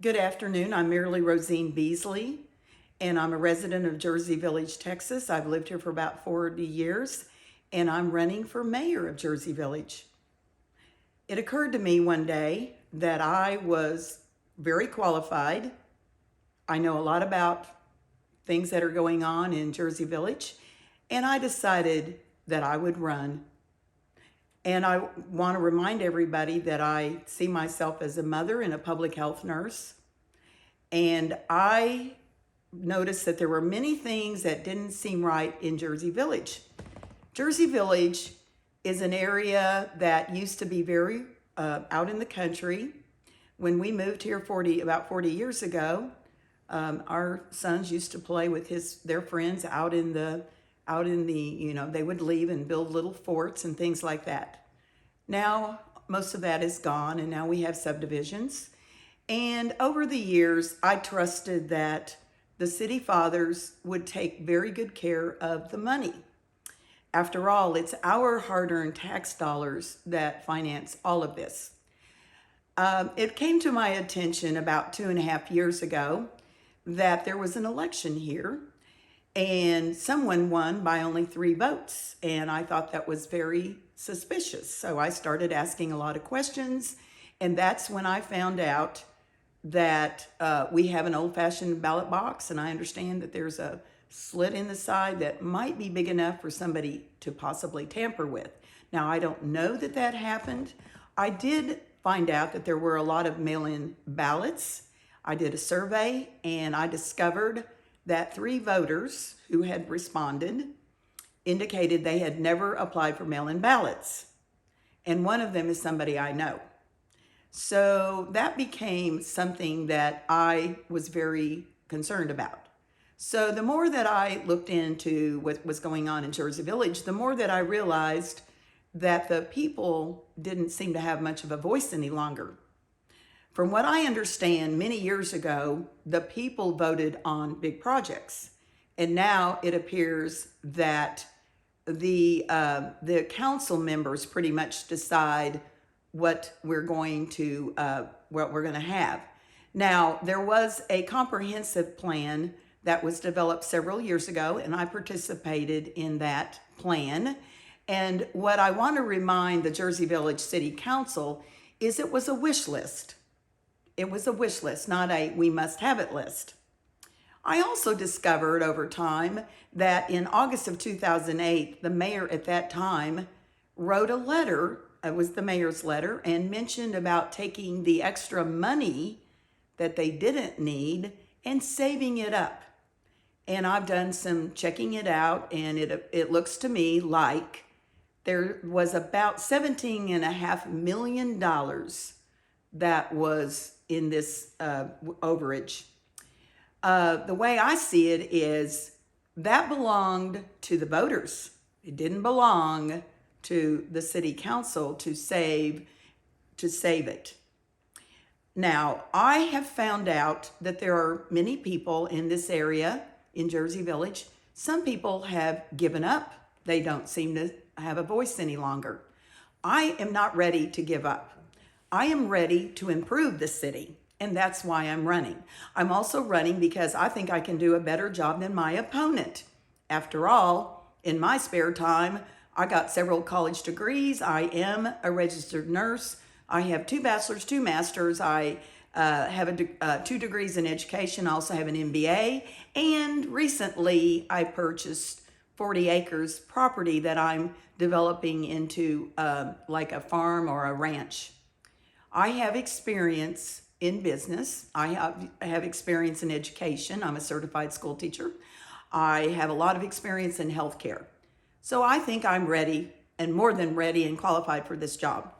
Good afternoon. I'm Merrilee Beazley, and I'm a resident of Jersey Village, Texas. I've lived here for about 40 years, and I'm running for mayor of Jersey Village. It occurred to me one day that I was very qualified. I know a lot about things that are going on in Jersey Village, and I decided that I would run. And I want to remind everybody that I see myself as a mother and a public health nurse. And I noticed that there were many things that didn't seem right in Jersey Village. Jersey Village is an area that used to be very out in the country. When we moved here about 40 years ago, our sons used to play with their friends out in the, they would leave and build little forts and things like that. Now, most of that is gone, and now we have subdivisions. And over the years, I trusted that the city fathers would take very good care of the money. After all, it's our hard-earned tax dollars that finance all of this. It came to my attention about 2.5 years ago that there was an election here, and someone won by only 3 votes. And I thought that was very suspicious. So I started asking a lot of questions, and that's when I found out that we have an old-fashioned ballot box, and I understand that there's a slit in the side that might be big enough for somebody to possibly tamper with. Now, I don't know that that happened. I did find out that there were a lot of mail-in ballots. I did a survey, and I discovered that 3 voters who had responded indicated they had never applied for mail-in ballots. And one of them is somebody I know. So that became something that I was very concerned about. So the more that I looked into what was going on in Jersey Village, the more that I realized that the people didn't seem to have much of a voice any longer. From what I understand, many years ago, the people voted on big projects. And now it appears that the council members pretty much decide what we're going to have. Now, there was a comprehensive plan that was developed several years ago, and I participated in that plan. And what I want to remind the Jersey Village City Council is it was a wish list. It was a wish list, not a we must have it list. I also discovered over time that in August of 2008, the mayor at that time wrote a letter. It was the mayor's letter, and mentioned about taking the extra money that they didn't need and saving it up. And I've done some checking it out, and it looks to me like there was about $17.5 million that was in this overage. The way I see it is that belonged to the voters. It didn't belong to the city council to save it. Now, I have found out that there are many people in this area in Jersey Village. Some people have given up. They don't seem to have a voice any longer. I am not ready to give up. I am ready to improve the city, and that's why I'm running. I'm also running because I think I can do a better job than my opponent. After all, in my spare time, I got several college degrees. I am a registered nurse. I have 2 bachelors, 2 masters. I have 2 degrees in education. I also have an MBA. And recently, I purchased 40 acres property that I'm developing into like a farm or a ranch. I have experience in business. I have experience in education. I'm a certified school teacher. I have a lot of experience in healthcare. So I think I'm ready, and more than ready and qualified for this job.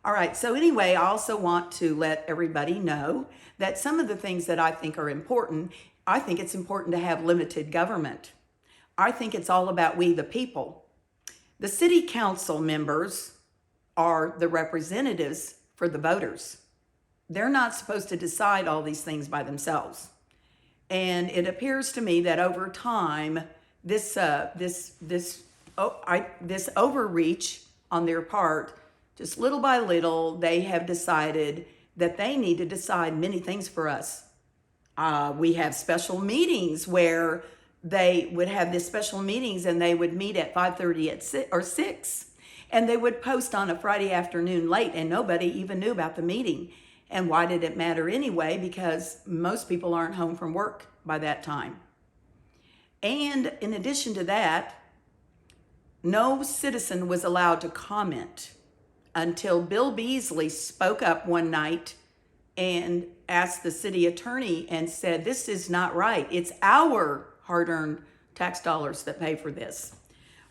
All right, so anyway, I also want to let everybody know that some of the things that I think are important, I think it's important to have limited government. I think it's all about we the people. The city council members are the representatives for the voters. They're not supposed to decide all these things by themselves. And it appears to me that over time, this overreach on their part, just little by little, they have decided that they need to decide many things for us. We have special meetings where they would have these special meetings and they would meet at 5:30 at 6, and they would post on a Friday afternoon late, and nobody even knew about the meeting. And why did it matter anyway? Because most people aren't home from work by that time. And in addition to that, no citizen was allowed to comment until Bill Beazley spoke up one night and asked the city attorney and said, this is not right. It's our hard-earned tax dollars that pay for this.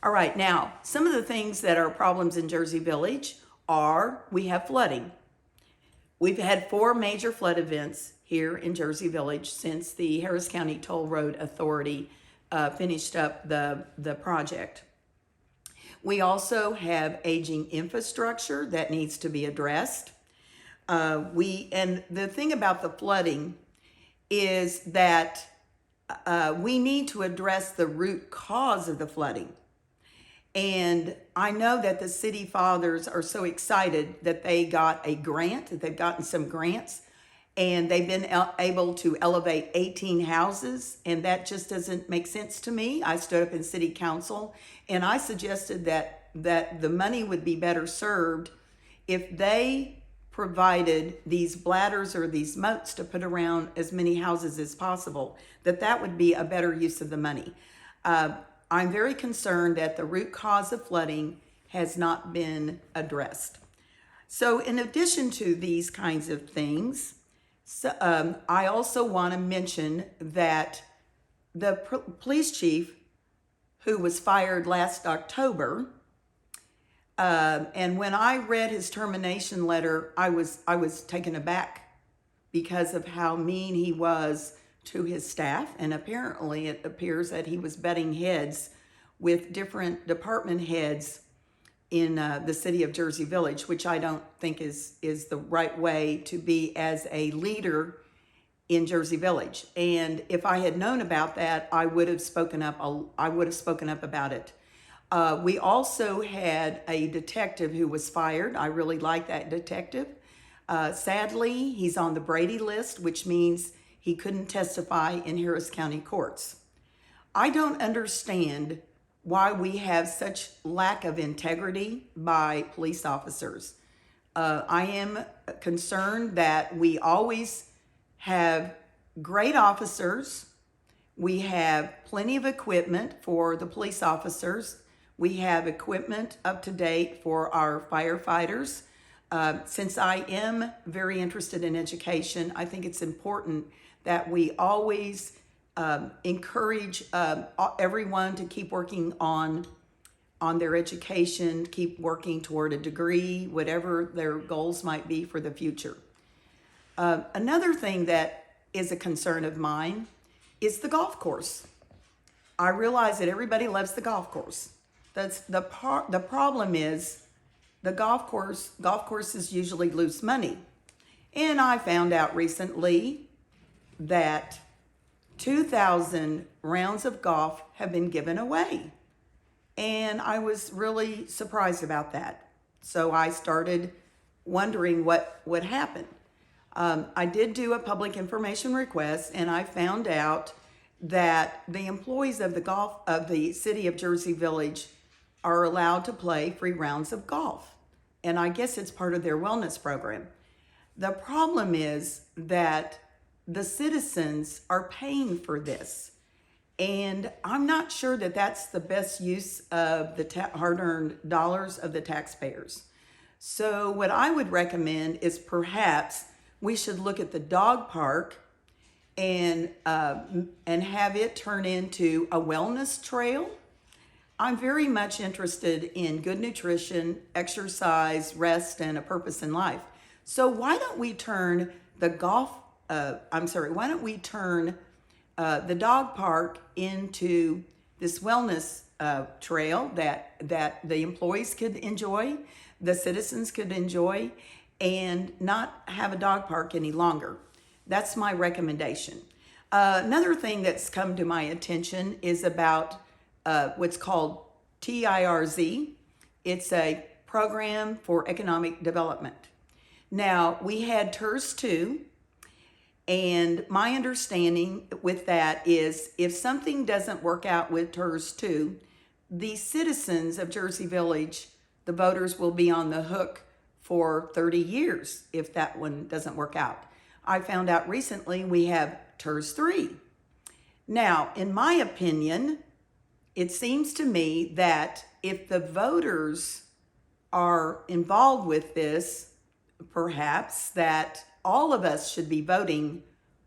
All right, now, some of the things that are problems in Jersey Village are we have flooding. We've had 4 major flood events here in Jersey Village since the Harris County Toll Road Authority finished up the project. We also have aging infrastructure that needs to be addressed. And the thing about the flooding is that we need to address the root cause of the flooding. And I know that the city fathers are so excited that they got a grant, that they've gotten some grants, and they've been able to elevate 18 houses, and that just doesn't make sense to me. I stood up in city council and I suggested that the money would be better served if they provided these bladders or these moats to put around as many houses as possible, that would be a better use of the money. I'm very concerned that the root cause of flooding has not been addressed. So in addition to these kinds of things, I also want to mention that the police chief who was fired last October, and when I read his termination letter, I was taken aback because of how mean he was to his staff. And apparently it appears that he was butting heads with different department heads in the city of Jersey Village, which I don't think is the right way to be as a leader in Jersey Village. And if I had known about that, I would have spoken up. About it. We also had a detective who was fired. I really like that detective. Sadly, he's on the Brady list, which means he couldn't testify in Harris County courts. I don't understand why we have such lack of integrity by police officers. I am concerned that we always have great officers. We have plenty of equipment for the police officers. We have equipment up to date for our firefighters. Since I am very interested in education, I think it's important that we always encourage everyone to keep working on their education, keep working toward a degree, whatever their goals might be for the future. Another thing that is a concern of mine is the golf course. I realize that everybody loves the golf course. That's the problem is the golf courses usually lose money. And I found out recently that 2,000 rounds of golf have been given away. And I was really surprised about that. So I started wondering what would happen. I did do a public information request, and I found out that the employees of the city of Jersey Village are allowed to play free rounds of golf. And I guess it's part of their wellness program. The problem is that the citizens are paying for this. And I'm not sure that that's the best use of the hard-earned dollars of the taxpayers. So what I would recommend is perhaps we should look at the dog park and have it turn into a wellness trail. I'm very much interested in good nutrition, exercise, rest, and a purpose in life. So why don't we turn the dog park into this wellness trail that the employees could enjoy, the citizens could enjoy, and not have a dog park any longer. That's my recommendation. Another thing that's come to my attention is about what's called TIRZ. It's a program for economic development. Now, we had TERS 2, and my understanding with that is if something doesn't work out with TERS 2, the citizens of Jersey Village, the voters, will be on the hook for 30 years if that one doesn't work out. I found out recently we have TERS 3. Now, in my opinion, it seems to me that if the voters are involved with this, perhaps that all of us should be voting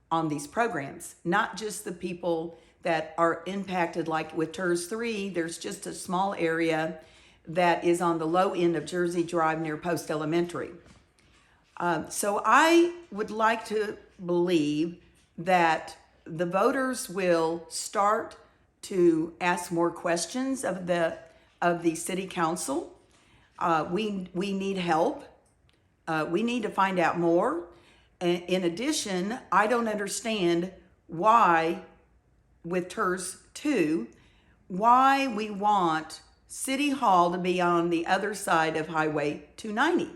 on these programs, not just the people that are impacted. Like with TERS 3, there's just a small area that is on the low end of Jersey Drive near Post Elementary. So I would like to believe that the voters will start to ask more questions of the city council. We need help. We need to find out more. In addition, I don't understand why, with TERS 2, why we want City Hall to be on the other side of Highway 290.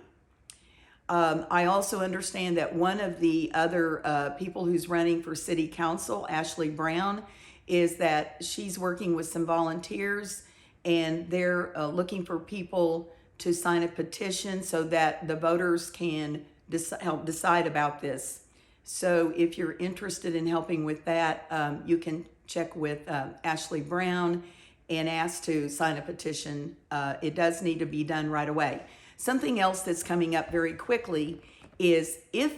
I also understand that one of the other people who's running for city council, Ashley Brown, is that she's working with some volunteers, and they're looking for people to sign a petition so that the voters can help decide about this. So if you're interested in helping with that, you can check with Ashley Brown and ask to sign a petition. It does need to be done right away. Something else that's coming up very quickly is if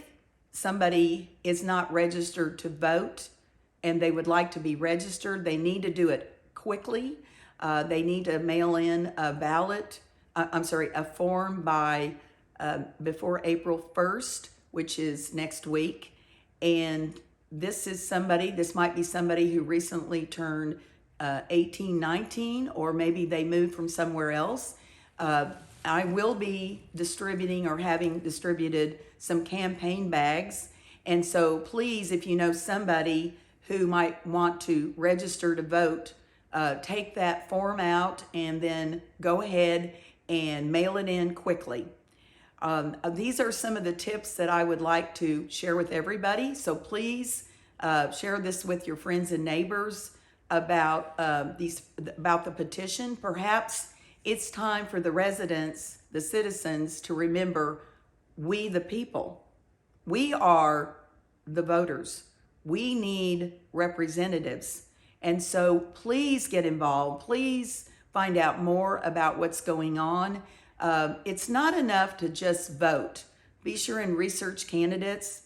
somebody is not registered to vote and they would like to be registered, they need to do it quickly. They need to mail in a form by before April 1st, which is next week. And this might be somebody who recently turned 18, 19, or maybe they moved from somewhere else. I will be distributing or having distributed some campaign bags. And so please, if you know somebody who might want to register to vote, take that form out and then go ahead and mail it in quickly. These are some of the tips that I would like to share with everybody. So please share this with your friends and neighbors about the petition. Perhaps it's time for the residents, the citizens, to remember we the people. We are the voters. We need representatives. And so please get involved. Please find out more about what's going on. It's not enough to just vote. Be sure and research candidates.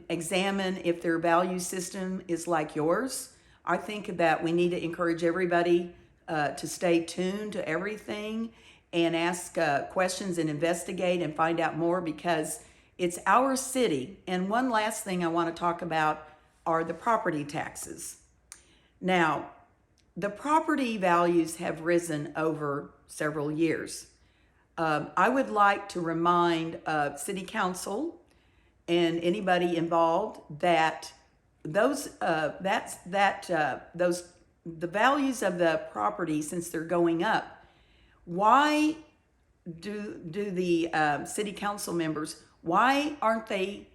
Examine if their value system is like yours. I think that we need to encourage everybody to stay tuned to everything and ask questions and investigate and find out more, because it's our city. And one last thing I want to talk about are the property taxes. Now, the property values have risen over several years. I would like to remind City Council and anybody involved that the values of the property, since they're going up, why do the City Council members, why aren't they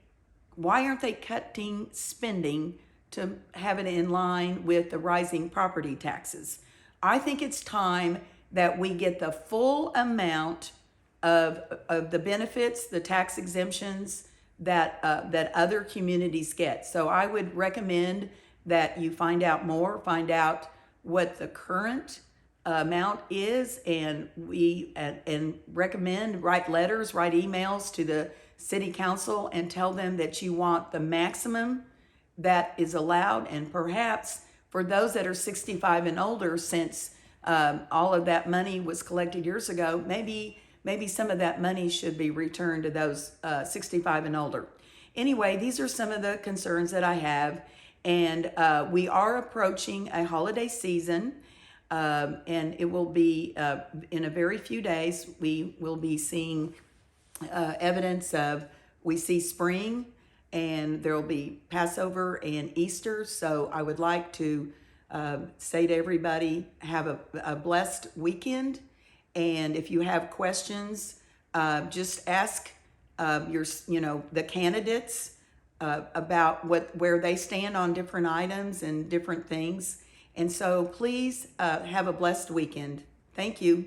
cutting spending to have it in line with the rising property taxes? I think it's time that we get the full amount of the benefits, the tax exemptions that other communities get. So I would recommend that you find out what the current amount is, and recommend, write letters, write emails to the City Council and tell them that you want the maximum that is allowed. And perhaps for those that are 65 and older, since all of that money was collected years ago, maybe some of that money should be returned to those 65 and older. Anyway, these are some of the concerns that I have. And we are approaching a holiday season, and it will be in a very few days. We will be seeing evidence of, we see spring, and there will be Passover and Easter. So I would like to say to everybody, have a blessed weekend. And if you have questions, just ask the candidates about where they stand on different items and different things. And so please have a blessed weekend. Thank you.